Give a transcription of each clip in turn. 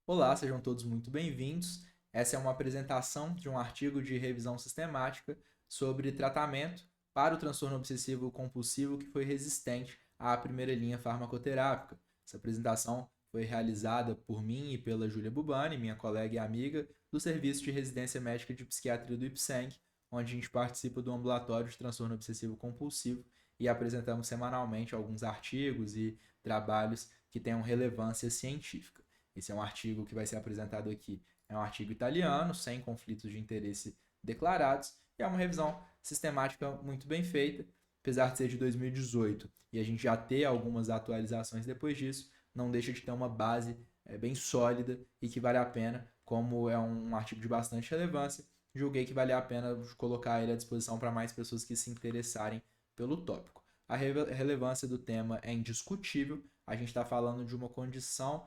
Olá, sejam todos muito bem-vindos. Essa é uma apresentação de um artigo de revisão sistemática sobre tratamento para o transtorno obsessivo compulsivo que foi resistente à primeira linha farmacoterápica. Essa apresentação foi realizada por mim e pela Júlia Bubani, minha colega e amiga, do Serviço de Residência Médica de Psiquiatria do IPSENG, onde a gente participa do ambulatório de transtorno obsessivo compulsivo e apresentamos semanalmente alguns artigos e trabalhos que tenham relevância científica. Esse é um artigo que vai ser apresentado aqui. É um artigo italiano, sem conflitos de interesse declarados, e é uma revisão sistemática muito bem feita, apesar de ser de 2018 e a gente já ter algumas atualizações depois disso, não deixa de ter uma base bem sólida e que vale a pena, como é um artigo de bastante relevância, julguei que vale a pena colocar ele à disposição para mais pessoas que se interessarem pelo tópico. A relevância do tema é indiscutível, a gente está falando de uma condição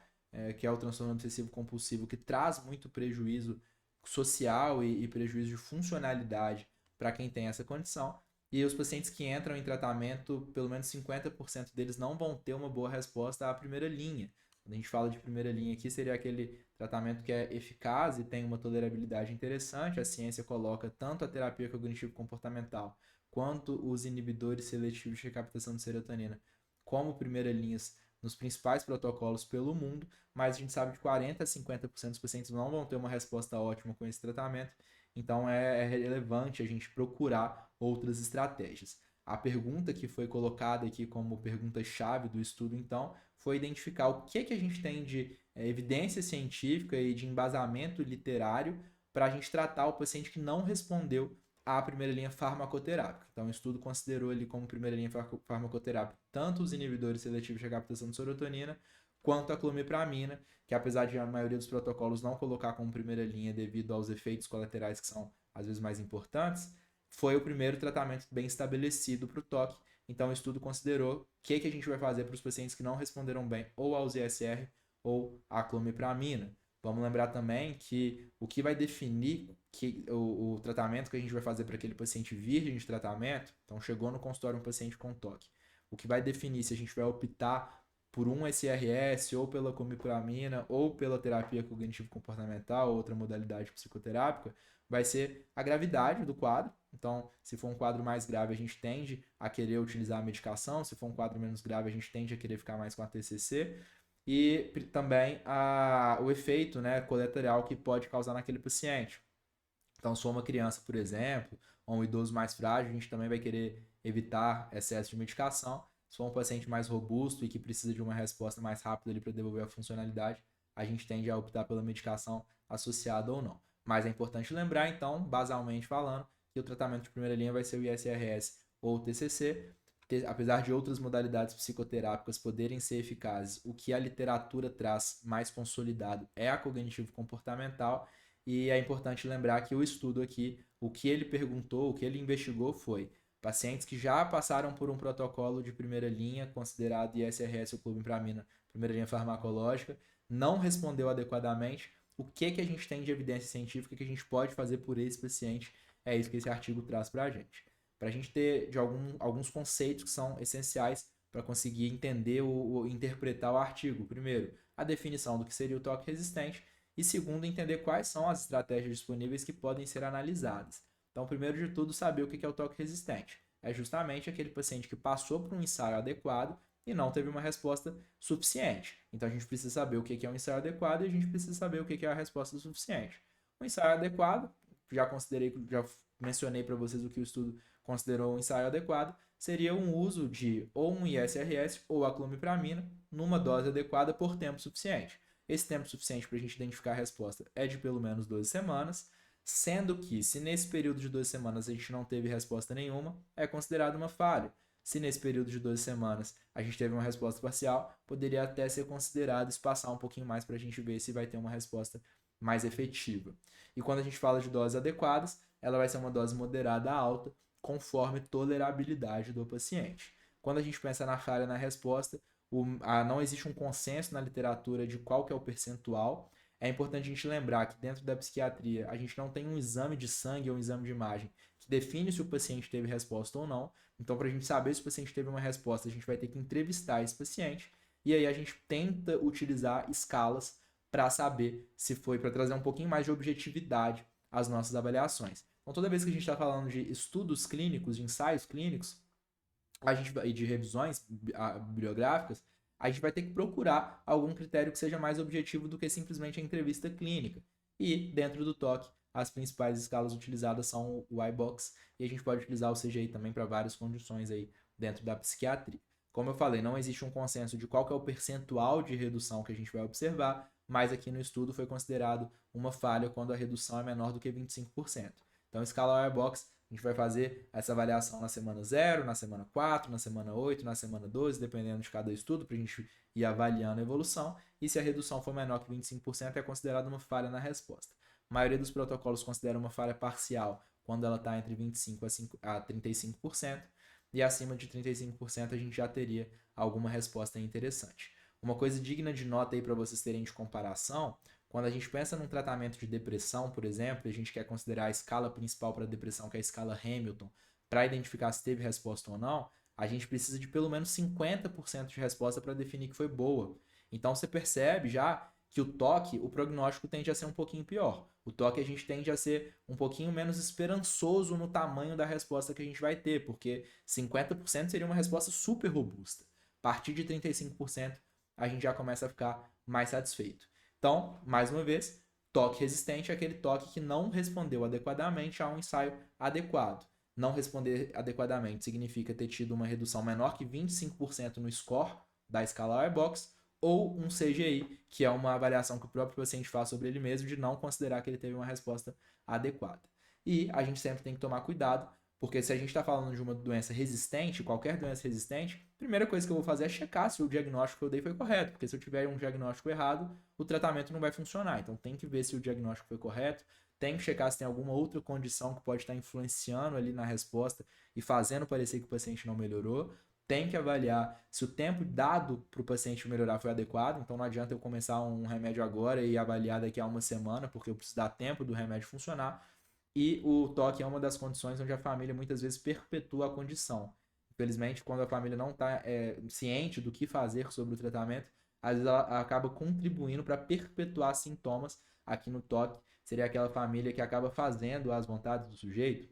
que é o transtorno obsessivo compulsivo, que traz muito prejuízo social e prejuízo de funcionalidade para quem tem essa condição. E os pacientes que entram em tratamento, pelo menos 50% deles não vão ter uma boa resposta à primeira linha. Quando a gente fala de primeira linha aqui, seria aquele tratamento que é eficaz e tem uma tolerabilidade interessante. A ciência coloca tanto a terapia cognitivo-comportamental quanto os inibidores seletivos de recaptação de serotonina como primeira linhas nos principais protocolos pelo mundo, mas a gente sabe que 40 a 50% dos pacientes não vão ter uma resposta ótima com esse tratamento, então é relevante a gente procurar outras estratégias. A pergunta que foi colocada aqui como pergunta-chave do estudo, então, foi identificar o que a gente tem de evidência científica e de embasamento literário para a gente tratar o paciente que não respondeu à primeira linha farmacoterápica. Então, o estudo considerou ali como primeira linha farmacoterápica tanto os inibidores seletivos de recaptação de serotonina quanto a clomipramina, que apesar de a maioria dos protocolos não colocar como primeira linha devido aos efeitos colaterais que são às vezes mais importantes, foi o primeiro tratamento bem estabelecido para o toque. Então, o estudo considerou o que a gente vai fazer para os pacientes que não responderam bem ou aos ISR ou à clomipramina. Vamos lembrar também que o que vai definir o tratamento que a gente vai fazer para aquele paciente virgem de tratamento, então chegou no consultório um paciente com toque, o que vai definir se a gente vai optar por um SRS ou pela comipramina ou pela terapia cognitivo-comportamental, outra modalidade psicoterápica, vai ser a gravidade do quadro. Então, se for um quadro mais grave, a gente tende a querer utilizar a medicação, se for um quadro menos grave, a gente tende a querer ficar mais com a TCC e também o efeito, né, colateral que pode causar naquele paciente. Então, se for uma criança, por exemplo, ou um idoso mais frágil, a gente também vai querer evitar excesso de medicação. Se for um paciente mais robusto e que precisa de uma resposta mais rápida para devolver a funcionalidade, a gente tende a optar pela medicação associada ou não. Mas é importante lembrar, então, basalmente falando, que o tratamento de primeira linha vai ser o ISRS ou o TCC. Apesar de outras modalidades psicoterápicas poderem ser eficazes, o que a literatura traz mais consolidado é a cognitivo-comportamental. E é importante lembrar que o estudo aqui, o que ele perguntou, o que ele investigou foi pacientes que já passaram por um protocolo de primeira linha, considerado ISRS ou clobipramina, primeira linha farmacológica, não respondeu adequadamente. O que a gente tem de evidência científica que a gente pode fazer por esse paciente? É isso que esse artigo traz para a gente. Para a gente ter alguns conceitos que são essenciais para conseguir entender ou interpretar o artigo. Primeiro, a definição do que seria o toque resistente e segundo, entender quais são as estratégias disponíveis que podem ser analisadas. Então, primeiro de tudo, saber o que é o toque resistente. É justamente aquele paciente que passou por um ensaio adequado e não teve uma resposta suficiente. Então, a gente precisa saber o que é um ensaio adequado e a gente precisa saber o que é a resposta suficiente. Um ensaio adequado, já mencionei para vocês o que o estudo considerou um ensaio adequado, seria um uso de ou um ISRS ou a clomipramina numa dose adequada por tempo suficiente. Esse tempo suficiente para a gente identificar a resposta é de pelo menos 12 semanas, sendo que se nesse período de 12 semanas a gente não teve resposta nenhuma, é considerado uma falha. Se nesse período de 12 semanas a gente teve uma resposta parcial, poderia até ser considerado espaçar um pouquinho mais para a gente ver se vai ter uma resposta mais efetiva. E quando a gente fala de doses adequadas, ela vai ser uma dose moderada a alta, conforme tolerabilidade do paciente. Quando a gente pensa na falha na resposta, não existe um consenso na literatura de qual que é o percentual. É importante a gente lembrar que dentro da psiquiatria a gente não tem um exame de sangue ou um exame de imagem que define se o paciente teve resposta ou não. Então, para a gente saber se o paciente teve uma resposta, a gente vai ter que entrevistar esse paciente e aí a gente tenta utilizar escalas para saber se foi, para trazer um pouquinho mais de objetividade às nossas avaliações. Então, toda vez que a gente está falando de estudos clínicos, de ensaios clínicos, e de revisões bibliográficas, a gente vai ter que procurar algum critério que seja mais objetivo do que simplesmente a entrevista clínica. E, dentro do TOC, as principais escalas utilizadas são o iBox, e a gente pode utilizar o CGI também para várias condições aí dentro da psiquiatria. Como eu falei, não existe um consenso de qual que é o percentual de redução que a gente vai observar, mas aqui no estudo foi considerado uma falha quando a redução é menor do que 25%. Então, a escala iBox, a gente vai fazer essa avaliação na semana 0, na semana 4, na semana 8, na semana 12, dependendo de cada estudo, para a gente ir avaliando a evolução. E se a redução for menor que 25%, é considerada uma falha na resposta. A maioria dos protocolos considera uma falha parcial quando ela está entre 25% a 35%, e acima de 35% a gente já teria alguma resposta interessante. Uma coisa digna de nota aí para vocês terem de comparação, quando a gente pensa num tratamento de depressão, por exemplo, a gente quer considerar a escala principal para a depressão, que é a escala Hamilton, para identificar se teve resposta ou não, a gente precisa de pelo menos 50% de resposta para definir que foi boa. Então você percebe já que o TOC, o prognóstico tende a ser um pouquinho pior. O TOC a gente tende a ser um pouquinho menos esperançoso no tamanho da resposta que a gente vai ter, porque 50% seria uma resposta super robusta. A partir de 35%, a gente já começa a ficar mais satisfeito. Então, mais uma vez, TOC resistente é aquele TOC que não respondeu adequadamente a um ensaio adequado. Não responder adequadamente significa ter tido uma redução menor que 25% no score da escala iBox, ou um CGI, que é uma avaliação que o próprio paciente faz sobre ele mesmo, de não considerar que ele teve uma resposta adequada. E a gente sempre tem que tomar cuidado, porque se a gente está falando de uma doença resistente, qualquer doença resistente, a primeira coisa que eu vou fazer é checar se o diagnóstico que eu dei foi correto, porque se eu tiver um diagnóstico errado, o tratamento não vai funcionar. Então tem que ver se o diagnóstico foi correto, tem que checar se tem alguma outra condição que pode estar influenciando ali na resposta e fazendo parecer que o paciente não melhorou. Tem que avaliar se o tempo dado para o paciente melhorar foi adequado, então não adianta eu começar um remédio agora e avaliar daqui a uma semana, porque eu preciso dar tempo do remédio funcionar. E o TOC é uma das condições onde a família muitas vezes perpetua a condição. Infelizmente, quando a família não está ciente do que fazer sobre o tratamento, às vezes ela acaba contribuindo para perpetuar sintomas. Aqui no TOC seria aquela família que acaba fazendo as vontades do sujeito.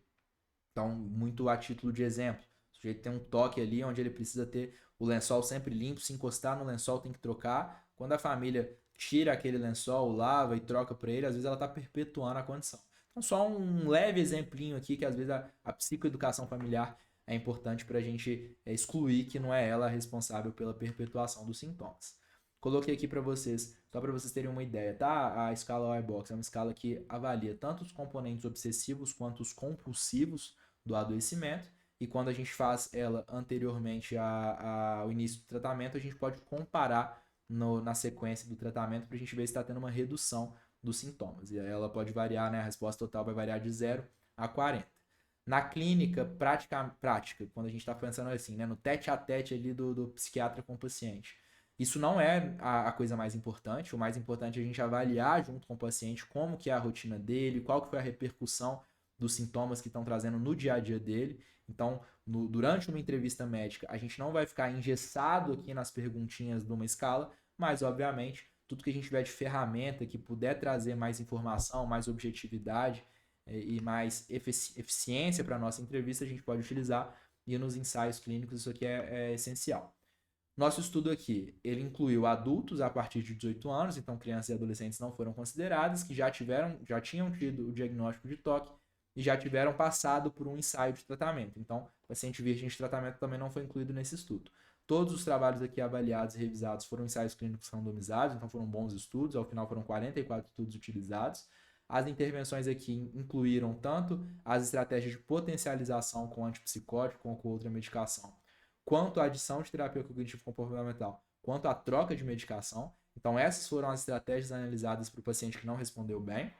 Então, muito a título de exemplo. O sujeito tem um toque ali onde ele precisa ter o lençol sempre limpo, se encostar no lençol tem que trocar. Quando a família tira aquele lençol, lava e troca para ele, às vezes ela está perpetuando a condição. Então, só um leve exemplinho aqui que às vezes a psicoeducação familiar é importante para a gente excluir que não é ela a responsável pela perpetuação dos sintomas. Coloquei aqui para vocês, só para vocês terem uma ideia, tá? A escala iBox é uma escala que avalia tanto os componentes obsessivos quanto os compulsivos do adoecimento, e quando a gente faz ela anteriormente ao início do tratamento, a gente pode comparar na sequência do tratamento para a gente ver se está tendo uma redução dos sintomas. E ela pode variar, né? A resposta total vai variar de 0 a 40. Na clínica prática, quando a gente está pensando assim, né? No tete a tete ali do psiquiatra com o paciente. Isso não é a coisa mais importante. O mais importante é a gente avaliar junto com o paciente como que é a rotina dele, qual que foi a repercussão dos sintomas que estão trazendo no dia a dia dele. Então, durante uma entrevista médica, a gente não vai ficar engessado aqui nas perguntinhas de uma escala, mas, obviamente, tudo que a gente tiver de ferramenta que puder trazer mais informação, mais objetividade e mais eficiência para a nossa entrevista, a gente pode utilizar, e nos ensaios clínicos isso aqui é essencial. Nosso estudo aqui, ele incluiu adultos a partir de 18 anos, então crianças e adolescentes não foram consideradas, que já tinham tido o diagnóstico de TOC e já tiveram passado por um ensaio de tratamento. Então, paciente virgem de tratamento também não foi incluído nesse estudo. Todos os trabalhos aqui avaliados e revisados foram ensaios clínicos randomizados, então foram bons estudos, ao final foram 44 estudos utilizados. As intervenções aqui incluíram tanto as estratégias de potencialização com antipsicótico ou com outra medicação, quanto a adição de terapia cognitivo-comportamental, quanto a troca de medicação. Então essas foram as estratégias analisadas para o paciente que não respondeu bem.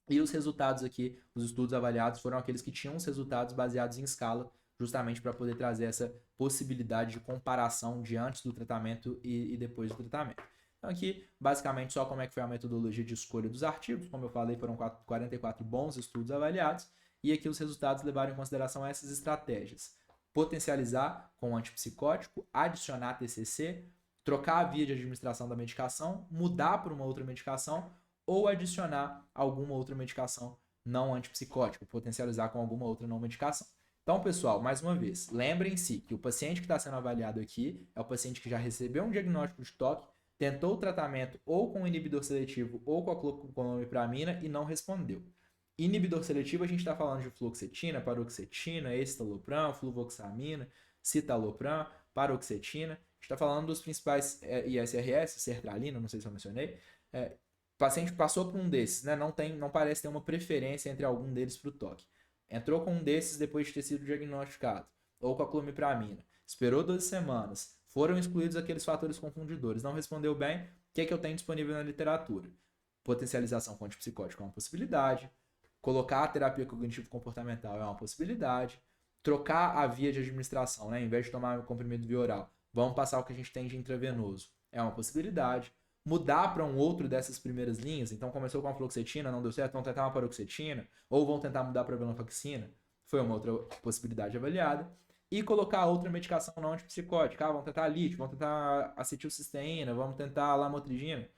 E os resultados aqui, os estudos avaliados, foram aqueles que tinham os resultados baseados em escala, justamente para poder trazer essa possibilidade de comparação de antes do tratamento e depois do tratamento. Então aqui, basicamente, só como é que foi a metodologia de escolha dos artigos. Como eu falei, foram 44 bons estudos avaliados, e aqui os resultados levaram em consideração essas estratégias: potencializar com antipsicótico, adicionar TCC, trocar a via de administração da medicação, mudar para uma outra medicação ou adicionar alguma outra medicação não antipsicótica, potencializar com alguma outra não medicação. Então, pessoal, mais uma vez, lembrem-se que o paciente que está sendo avaliado aqui é o paciente que já recebeu um diagnóstico de TOC, tentou o tratamento ou com inibidor seletivo ou com a clomipramina e não respondeu. Inibidor seletivo, a gente está falando de fluoxetina, paroxetina, escitalopram, fluvoxamina, citalopram, paroxetina. A gente está falando dos principais ISRS, sertralina, não sei se eu mencionei. O paciente passou por um desses, né? Não parece ter uma preferência entre algum deles para o TOC. Entrou com um desses depois de ter sido diagnosticado, ou com a clomipramina. Esperou 12 semanas, foram excluídos aqueles fatores confundidores, não respondeu bem, o que é que eu tenho disponível na literatura? Potencialização com antipsicótico é uma possibilidade, colocar a terapia cognitivo-comportamental é uma possibilidade, trocar a via de administração, né? Em vez de tomar o comprimido via oral, vamos passar o que a gente tem de intravenoso, é uma possibilidade. Mudar para um outro dessas primeiras linhas, então começou com a fluoxetina, não deu certo, vão tentar uma paroxetina, ou vão tentar mudar para a venlafaxina, foi uma outra possibilidade avaliada, e colocar outra medicação não antipsicótica, vamos tentar lítio, vamos tentar acetilcisteína, vamos tentar lamotrigina,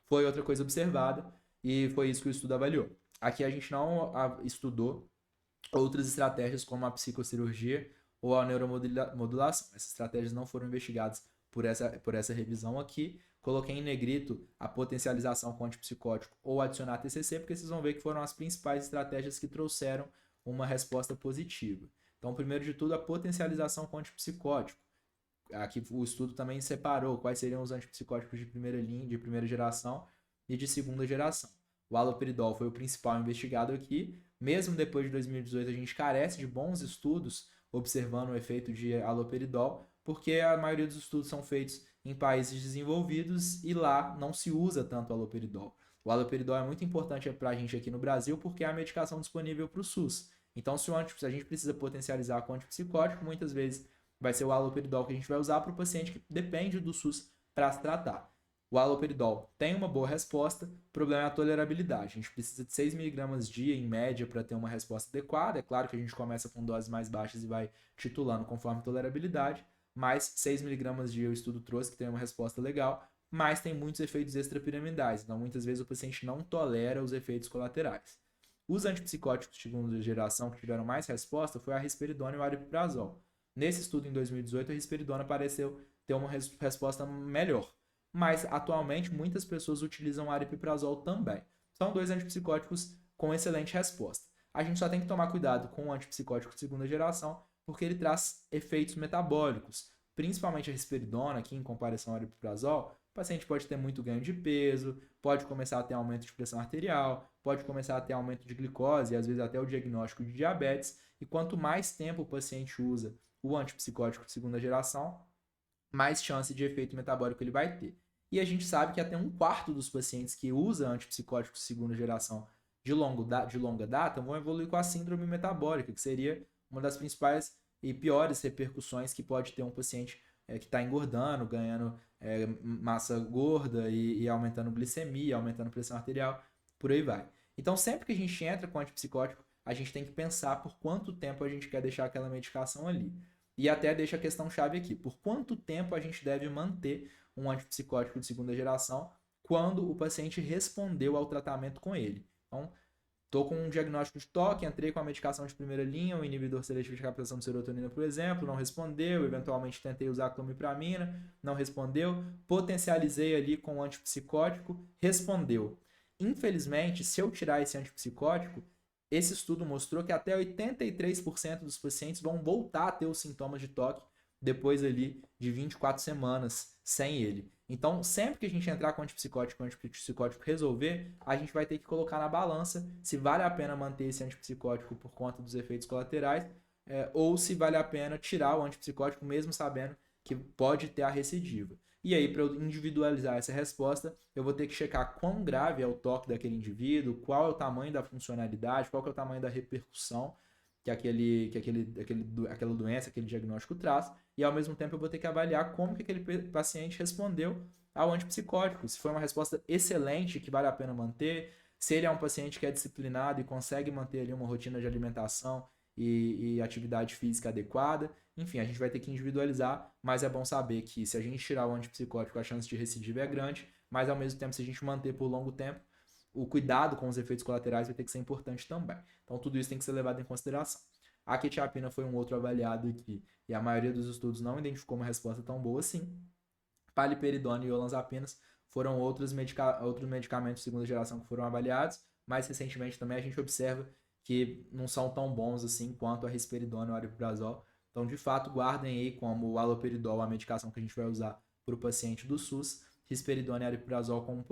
foi outra coisa observada, e foi isso que o estudo avaliou. Aqui a gente não estudou outras estratégias como a psicocirurgia ou a neuromodulação, essas estratégias não foram investigadas por essa revisão aqui. Coloquei em negrito a potencialização com antipsicótico ou adicionar TCC, porque vocês vão ver que foram as principais estratégias que trouxeram uma resposta positiva. Então, primeiro de tudo, a potencialização com antipsicótico. Aqui o estudo também separou quais seriam os antipsicóticos de primeira linha, de primeira geração e de segunda geração. O haloperidol foi o principal investigado aqui. Mesmo depois de 2018, a gente carece de bons estudos observando o efeito de haloperidol, porque a maioria dos estudos são feitos em países desenvolvidos e lá não se usa tanto o haloperidol. O haloperidol é muito importante para a gente aqui no Brasil porque é a medicação disponível para o SUS. Então, se a gente precisa potencializar com antipsicótico, muitas vezes vai ser o haloperidol que a gente vai usar para o paciente que depende do SUS para se tratar. O haloperidol tem uma boa resposta, o problema é a tolerabilidade. A gente precisa de 6 mg dia em média para ter uma resposta adequada. É claro que a gente começa com doses mais baixas e vai titulando conforme a tolerabilidade, mas 6 mg dia o estudo trouxe que tem uma resposta legal, mas tem muitos efeitos extrapiramidais, então muitas vezes o paciente não tolera os efeitos colaterais. Os antipsicóticos de segunda geração que tiveram mais resposta foi a risperidona e o aripiprazol. Nesse estudo em 2018, a risperidona pareceu ter uma resposta melhor, mas atualmente muitas pessoas utilizam o aripiprazol também. São dois antipsicóticos com excelente resposta. A gente só tem que tomar cuidado com o antipsicótico de segunda geração, porque ele traz efeitos metabólicos, principalmente a risperidona, aqui em comparação ao aripiprazol. O paciente pode ter muito ganho de peso, pode começar a ter aumento de pressão arterial, pode começar a ter aumento de glicose e às vezes até o diagnóstico de diabetes. E quanto mais tempo o paciente usa o antipsicótico de segunda geração, mais chance de efeito metabólico ele vai ter. E a gente sabe que até 1/4 dos pacientes que usam antipsicóticos de segunda geração de longa data vão evoluir com a síndrome metabólica, que seria uma das principais e piores repercussões que pode ter um paciente que está engordando, ganhando massa gorda e aumentando glicemia, aumentando pressão arterial, por aí vai. Então, sempre que a gente entra com antipsicótico, a gente tem que pensar por quanto tempo a gente quer deixar aquela medicação ali. E até deixa a questão chave aqui, por quanto tempo a gente deve manter um antipsicótico de segunda geração quando o paciente respondeu ao tratamento com ele. Então, estou com um diagnóstico de TOC, entrei com a medicação de primeira linha, o inibidor seletivo de captação de serotonina, por exemplo, não respondeu, eventualmente tentei usar a clomipramina, não respondeu, potencializei ali com o antipsicótico, respondeu. Infelizmente, se eu tirar esse antipsicótico, esse estudo mostrou que até 83% dos pacientes vão voltar a ter os sintomas de TOC depois ali de 24 semanas sem ele. Então, sempre que a gente entrar com antipsicótico e o antipsicótico resolver, a gente vai ter que colocar na balança se vale a pena manter esse antipsicótico por conta dos efeitos colaterais ou se vale a pena tirar o antipsicótico mesmo sabendo que pode ter a recidiva. E aí, para eu individualizar essa resposta, eu vou ter que checar quão grave é o TOC daquele indivíduo, qual é o tamanho da funcionalidade, qual é o tamanho da repercussão que aquela doença, aquele diagnóstico traz, e ao mesmo tempo eu vou ter que avaliar como que aquele paciente respondeu ao antipsicótico. Se foi uma resposta excelente, que vale a pena manter, se ele é um paciente que é disciplinado e consegue manter ali uma rotina de alimentação e atividade física adequada, Enfim, a gente vai ter que individualizar, mas é bom saber que se a gente tirar o antipsicótico, a chance de recidiva é grande, mas ao mesmo tempo, se a gente manter por longo tempo, o cuidado com os efeitos colaterais vai ter que ser importante também. Então, tudo isso tem que ser levado em consideração. A quetiapina foi um outro avaliado aqui, e a maioria dos estudos não identificou uma resposta tão boa assim. Paliperidona e olanzapinas foram outros medicamentos de segunda geração que foram avaliados, mas recentemente também a gente observa que não são tão bons assim quanto a risperidona e o aripiprazol. Então, de fato, guardem aí como o haloperidol, a medicação que a gente vai usar para o paciente do SUS, risperidona e aripiprazol como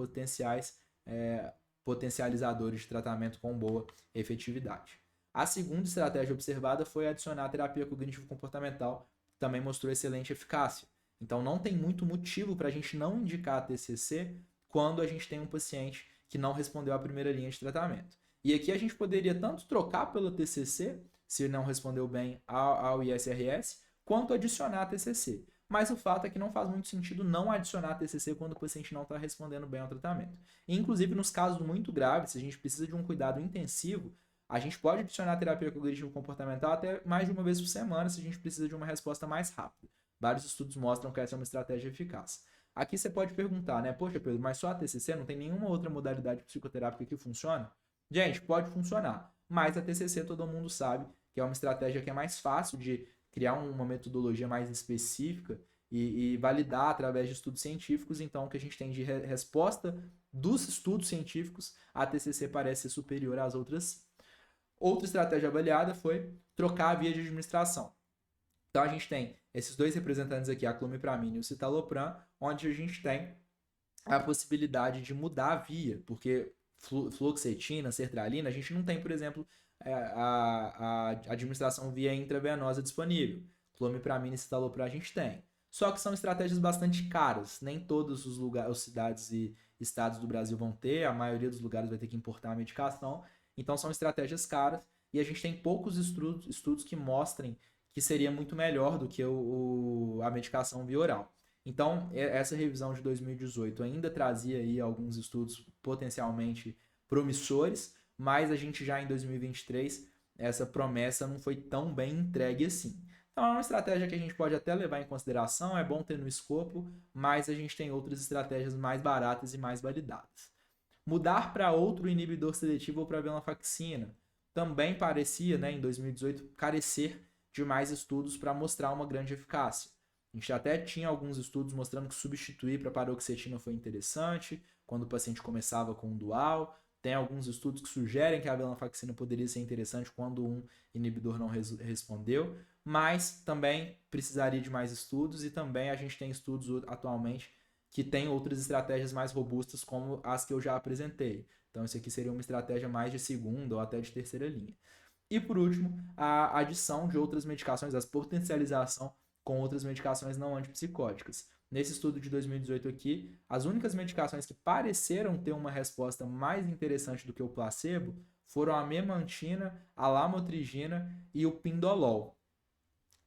potencializadores de tratamento com boa efetividade. A segunda estratégia observada foi adicionar a terapia cognitivo-comportamental, que também mostrou excelente eficácia. Então, não tem muito motivo para a gente não indicar a TCC quando a gente tem um paciente que não respondeu à primeira linha de tratamento. E aqui a gente poderia tanto trocar pelo TCC, se não respondeu bem ao ISRS, quanto adicionar a TCC. Mas o fato é que não faz muito sentido não adicionar a TCC quando o paciente não está respondendo bem ao tratamento. E, inclusive, nos casos muito graves, se a gente precisa de um cuidado intensivo, a gente pode adicionar a terapia cognitivo-comportamental até mais de uma vez por semana se a gente precisa de uma resposta mais rápida. Vários estudos mostram que essa é uma estratégia eficaz. Aqui você pode perguntar, né? Poxa, Pedro, mas só a TCC não tem nenhuma outra modalidade psicoterápica que funciona? Gente, pode funcionar, mas a TCC todo mundo sabe que é uma estratégia que é mais fácil de criar uma metodologia mais específica e validar através de estudos científicos. Então, o que a gente tem de resposta dos estudos científicos, a TCC parece ser superior às outras. Outra estratégia avaliada foi trocar a via de administração. Então, a gente tem esses dois representantes aqui, a clomipramina e o citalopram, onde a gente tem a possibilidade de mudar a via, porque fluoxetina, sertralina, a gente não tem, por exemplo, a administração via intravenosa disponível. Clomipramina e citalopram a gente tem. Só que são estratégias bastante caras. Nem todos os lugares, as cidades e estados do Brasil vão ter, a maioria dos lugares vai ter que importar a medicação. Então são estratégias caras e a gente tem poucos estudos que mostrem que seria muito melhor do que a medicação via oral. Então, essa revisão de 2018 ainda trazia aí alguns estudos potencialmente promissores, mas a gente já em 2023, essa promessa não foi tão bem entregue assim. Então, é uma estratégia que a gente pode até levar em consideração, é bom ter no escopo, mas a gente tem outras estratégias mais baratas e mais validadas. Mudar para outro inibidor seletivo ou para venlafaxina também parecia, né, em 2018, carecer de mais estudos para mostrar uma grande eficácia. A gente até tinha alguns estudos mostrando que substituir para paroxetina foi interessante, quando o paciente começava com um dual. Tem alguns estudos que sugerem que a venlafaxina poderia ser interessante quando um inibidor não respondeu, mas também precisaria de mais estudos e também a gente tem estudos atualmente que tem outras estratégias mais robustas como as que eu já apresentei. Então isso aqui seria uma estratégia mais de segunda ou até de terceira linha. E por último, a adição de outras medicações, a potencialização com outras medicações não antipsicóticas. Nesse estudo de 2018 aqui, as únicas medicações que pareceram ter uma resposta mais interessante do que o placebo foram a memantina, a lamotrigina e o pindolol.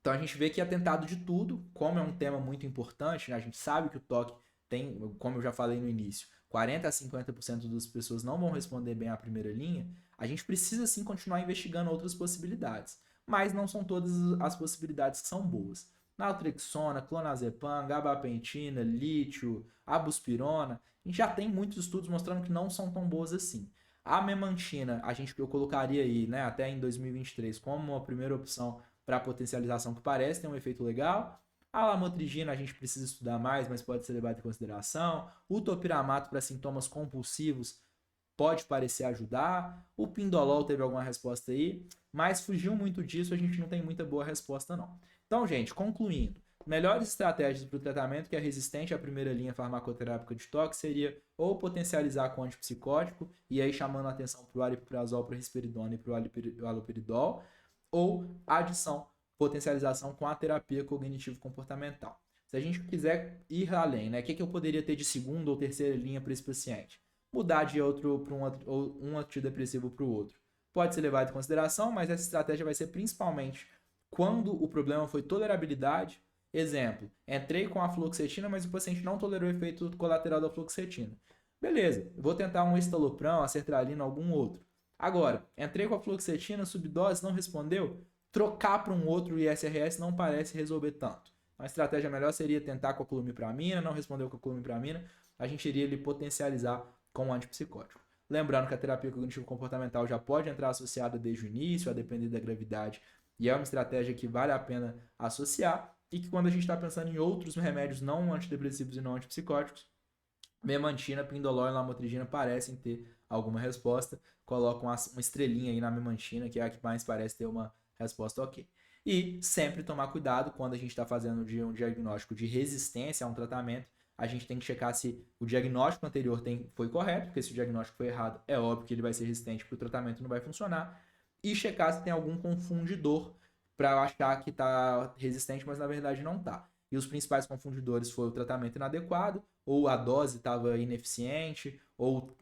Então a gente vê que é tentado de tudo, como é um tema muito importante, né? A gente sabe que o toque tem, como eu já falei no início, 40 a 50% das pessoas não vão responder bem à primeira linha, a gente precisa sim continuar investigando outras possibilidades, mas não são todas as possibilidades que são boas. Naltrexona, clonazepam, gabapentina, lítio, abuspirona, a gente já tem muitos estudos mostrando que não são tão boas assim. A memantina, eu colocaria aí, né, até em 2023, como uma primeira opção para potencialização que parece ter um efeito legal. A lamotrigina a gente precisa estudar mais, mas pode ser levado em consideração. O topiramato para sintomas compulsivos pode parecer ajudar. O pindolol teve alguma resposta aí, mas fugiu muito disso, a gente não tem muita boa resposta não. Então, gente, concluindo, melhores estratégias para o tratamento que é resistente à primeira linha farmacoterápica de toque seria ou potencializar com antipsicótico, e aí chamando a atenção para o aripiprazol, para a risperidona e para o haloperidol, ou adição, potencialização com a terapia cognitivo-comportamental. Se a gente quiser ir além, né, o que eu poderia ter de segunda ou terceira linha para esse paciente? Mudar de outro para um antidepressivo para o outro. Pode ser levado em consideração, mas essa estratégia vai ser principalmente quando o problema foi tolerabilidade. Exemplo, entrei com a fluoxetina, mas o paciente não tolerou o efeito colateral da fluoxetina. Beleza, vou tentar um estalopram, a sertralina, algum outro. Agora, entrei com a fluoxetina, subdose, não respondeu, trocar para um outro ISRS não parece resolver tanto. Uma estratégia melhor seria tentar com a clomipramina, não respondeu com a clomipramina, a gente iria ele potencializar com o antipsicótico. Lembrando que a terapia cognitivo-comportamental já pode entrar associada desde o início, a depender da gravidade, e é uma estratégia que vale a pena associar, e que quando a gente está pensando em outros remédios não antidepressivos e não antipsicóticos, memantina, pindolol e lamotrigina parecem ter alguma resposta, colocam uma estrelinha aí na memantina, que é a que mais parece ter uma resposta ok. E sempre tomar cuidado quando a gente está fazendo um diagnóstico de resistência a um tratamento, a gente tem que checar se o diagnóstico anterior foi correto, porque se o diagnóstico foi errado, é óbvio que ele vai ser resistente porque o tratamento não vai funcionar, e checar se tem algum confundidor para achar que está resistente, mas na verdade não está. E os principais confundidores foram o tratamento inadequado, ou a dose estava ineficiente, ou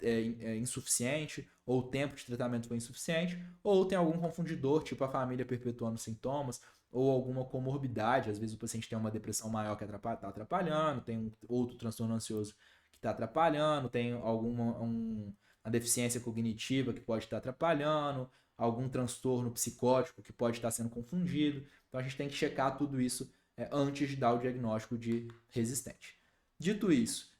insuficiente, ou o tempo de tratamento foi insuficiente, ou tem algum confundidor, tipo a família perpetuando sintomas, ou alguma comorbidade, às vezes o paciente tem uma depressão maior que está atrapalhando, tem um outro transtorno ansioso que está atrapalhando, tem uma deficiência cognitiva que pode estar atrapalhando, algum transtorno psicótico que pode estar sendo confundido. Então a gente tem que checar tudo isso antes de dar o diagnóstico de resistente. Dito isso,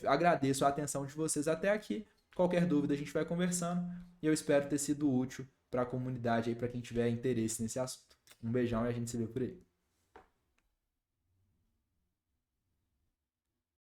agradeço a atenção de vocês até aqui. Qualquer dúvida a gente vai conversando e eu espero ter sido útil para a comunidade aí, para quem tiver interesse nesse assunto. Um beijão e a gente se vê por aí.